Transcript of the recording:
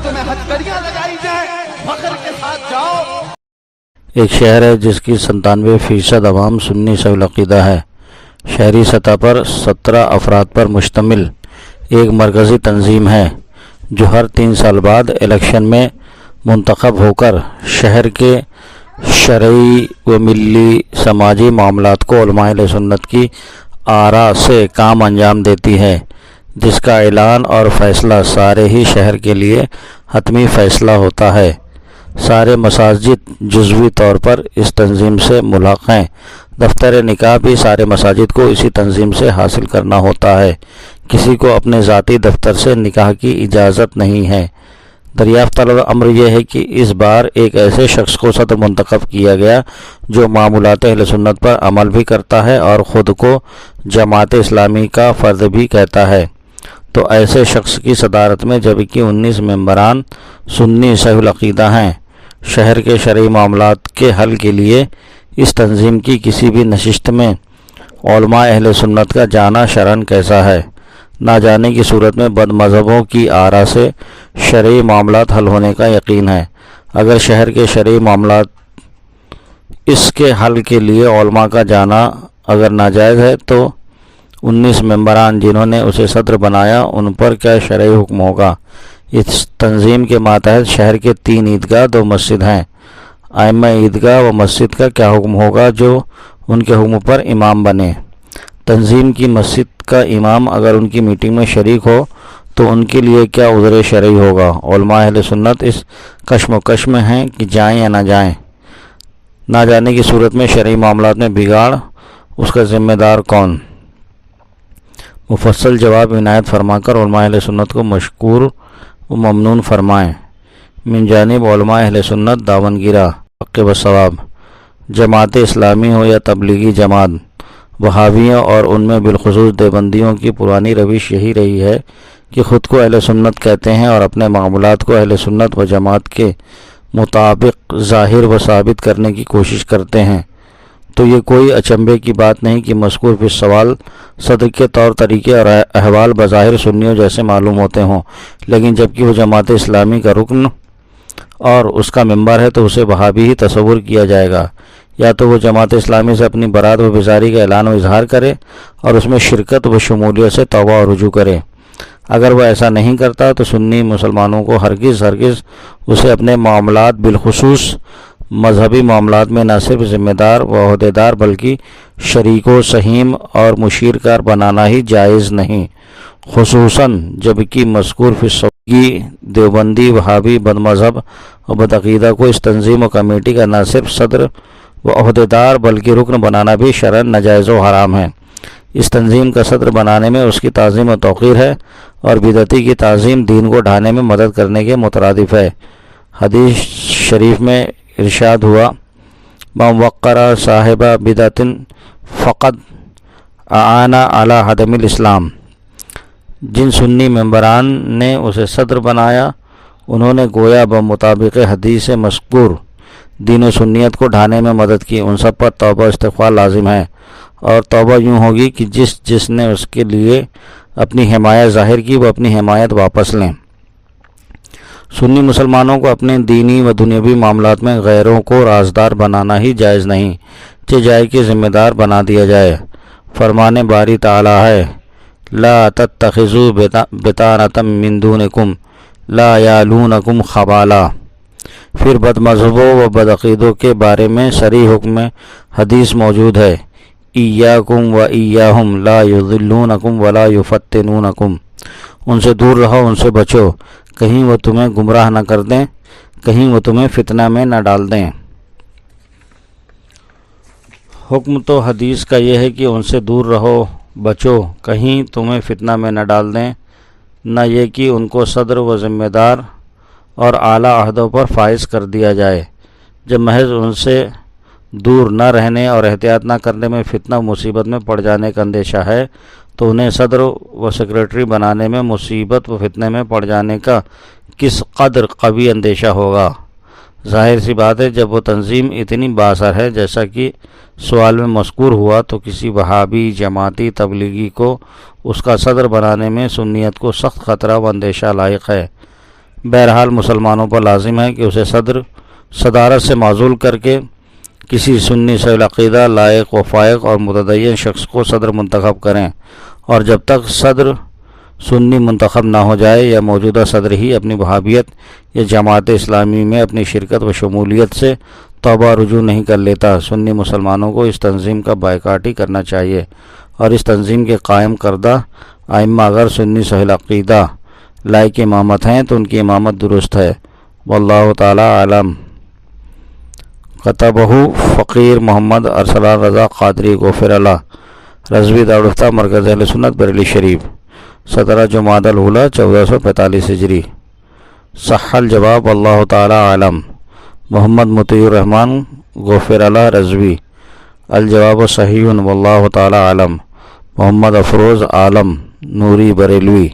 تمہیں ہتھکڑیاں لگائی جائیں، فخر کے ساتھ جاؤ۔ ایک شہر ہے جس کی 97% عوام سنی سوی العقیدہ ہے۔ شہری سطح پر 17 افراد پر مشتمل ایک مرکزی تنظیم ہے جو ہر 3 سال بعد الیکشن میں منتخب ہو کر شہر کے شرعی و ملی سماجی معاملات کو علماء اہل سنت کی آراء سے کام انجام دیتی ہے، جس کا اعلان اور فیصلہ سارے ہی شہر کے لیے حتمی فیصلہ ہوتا ہے۔ سارے مساجد جزوی طور پر اس تنظیم سے ملحق ہیں۔ دفتر نکاح بھی سارے مساجد کو اسی تنظیم سے حاصل کرنا ہوتا ہے۔ کسی کو اپنے ذاتی دفتر سے نکاح کی اجازت نہیں ہے۔ دریافت طلب امر یہ ہے کہ اس بار ایک ایسے شخص کو صدر منتخب کیا گیا جو معمولات اہل سنت پر عمل بھی کرتا ہے اور خود کو جماعت اسلامی کا فرد بھی کہتا ہے، تو ایسے شخص کی صدارت میں جبکہ 19 ممبران سنی صحیح العقیدہ ہیں۔ شہر کے شرعی معاملات کے حل کے لیے اس تنظیم کی کسی بھی نشست میں علماء اہل سنت کا جانا شرعاً کیسا ہے؟ نہ جانے کی صورت میں بد مذہبوں کی آراء سے شرعی معاملات حل ہونے کا یقین ہے۔ اگر شہر کے شرعی معاملات اس کے حل کے لیے علماء کا جانا اگر ناجائز ہے تو 19 ممبران جنہوں نے اسے صدر بنایا ان پر کیا شرعی حکم ہوگا؟ اس تنظیم کے ماتحت شہر کے 3 عیدگاہ 2 مسجد ہیں۔ ائمہ عیدگاہ و مسجد کا کیا حکم ہوگا جو ان کے حکم پر امام بنے؟ تنظیم کی مسجد کا امام اگر ان کی میٹنگ میں شریک ہو تو ان کے لیے کیا عذر شرعی ہوگا؟ علماء اہل سنت اس کشمکش میں ہیں کہ جائیں یا نہ جائیں۔ نہ جانے کی صورت میں شرعی معاملات میں بگاڑ، اس کا ذمہ دار کون؟ مفصل جواب عنایت فرما کر علماء اہل سنت کو مشکور و ممنون فرمائیں۔ من جانب علماء اہل سنت دامنگیرہ حق و ثواب، جماعت اسلامی ہو یا تبلیغی جماعت، وہابیوں اور ان میں بالخصوص دیوبندیوں کی پرانی روش یہی رہی ہے کہ خود کو اہل سنت کہتے ہیں اور اپنے معاملات کو اہل سنت و جماعت کے مطابق ظاہر و ثابت کرنے کی کوشش کرتے ہیں، تو یہ کوئی اچنبے کی بات نہیں کہ مذکور فی سوال صدر کے طور طریقے اور احوال بظاہر سنیوں جیسے معلوم ہوتے ہوں، لیکن جبکہ وہ جماعت اسلامی کا رکن اور اس کا ممبر ہے تو اسے وہابی ہی تصور کیا جائے گا۔ یا تو وہ جماعت اسلامی سے اپنی برات و بیزاری کا اعلان و اظہار کرے اور اس میں شرکت و شمولیت سے توبہ و رجوع کرے۔ اگر وہ ایسا نہیں کرتا تو سنی مسلمانوں کو ہرگز اسے اپنے معاملات بالخصوص مذہبی معاملات میں نہ صرف ذمہ دار و عہدیدار بلکہ شریک و سہیم اور مشیر کار بنانا ہی جائز نہیں، خصوصاً جبکہ مذکور فی الصواب دیوبندی وہابی بد مذہب و بدعقیدہ کو اس تنظیم و کمیٹی کا نہ صرف صدر و عہدیدار بلکہ رکن بنانا بھی شرعاً ناجائز و حرام ہے۔ اس تنظیم کا صدر بنانے میں اس کی تعظیم و توقیر ہے اور بدعتی کی تعظیم دین کو ڈھانے میں مدد کرنے کے مترادف ہے۔ حدیث شریف میں ارشاد ہوا، من وقر صاحب بدعت فقد اعان علی ہدم الاسلام۔ جن سنی ممبران نے اسے صدر بنایا انہوں نے گویا بمطابق حدیث مذکور دین و سنیت کو ڈھانے میں مدد کی۔ ان سب پر توبہ استغفار لازم ہے، اور توبہ یوں ہوگی کہ جس نے اس کے لیے اپنی حمایت ظاہر کی وہ اپنی حمایت واپس لیں۔ سنی مسلمانوں کو اپنے دینی و دنیاوی معاملات میں غیروں کو رازدار بنانا ہی جائز نہیں، جائے کہ ذمہ دار بنا دیا جائے۔ فرمان باری تعالی ہے، لا تتخذوا بطانة من دونکم لا یالونکم خبالا۔ پھر بد مذہبوں و بدعقیدوں کے بارے میں صریح حکم حدیث موجود ہے، ایاکم و ایاہم لا یضلونکم ولا یفتنونکم۔ ان سے دور رہو، ان سے بچو، کہیں وہ تمہیں گمراہ نہ کر دیں، کہیں وہ تمہیں فتنہ میں نہ ڈال دیں۔ حکم تو حدیث کا یہ ہے کہ ان سے دور رہو، بچو، کہیں تمہیں فتنہ میں نہ ڈال دیں، نہ یہ کہ ان کو صدر و ذمہ دار اور اعلیٰ عہدوں پر فائز کر دیا جائے۔ جب محض ان سے دور نہ رہنے اور احتیاط نہ کرنے میں فتنہ و مصیبت میں پڑ جانے کا اندیشہ ہے تو انہیں صدر و سیکریٹری بنانے میں مصیبت و فتنے میں پڑ جانے کا کس قدر قوی اندیشہ ہوگا۔ ظاہر سی بات ہے جب وہ تنظیم اتنی بااثر ہے جیسا کہ سوال میں مذکور ہوا تو کسی وہابی جماعتی تبلیغی کو اس کا صدر بنانے میں سنیت کو سخت خطرہ و اندیشہ لائق ہے۔ بہرحال مسلمانوں پر لازم ہے کہ اسے صدارت سے معزول کر کے کسی سنی صحیح العقیدہ لائق و فائق اور متدین شخص کو صدر منتخب کریں، اور جب تک صدر سنی منتخب نہ ہو جائے یا موجودہ صدر ہی اپنی وہابیت یا جماعت اسلامی میں اپنی شرکت و شمولیت سے توبہ رجوع نہیں کر لیتا، سنی مسلمانوں کو اس تنظیم کا بائیکاٹ ہی کرنا چاہیے، اور اس تنظیم کے قائم کردہ ائمہ اگر سنی صحیح العقیدہ لائق امامت ہیں تو ان کی امامت درست ہے، واللہ تعالی عالم۔ کتبہ فقیر محمد ارسلان رضا قادری غفر اللہ، رضوی دارالفتہ مرکز اہل سنت بریلی شریف، 17 جمادی الاولیٰ 1445 ہجری۔ صح الجواب واللہ تعالی عالم۔ محمد مطیع الرحمن غفر اللہ رضوی، الجواب صحیح واللہ تعالی عالم۔ محمد افروز عالم نوری بریلوی،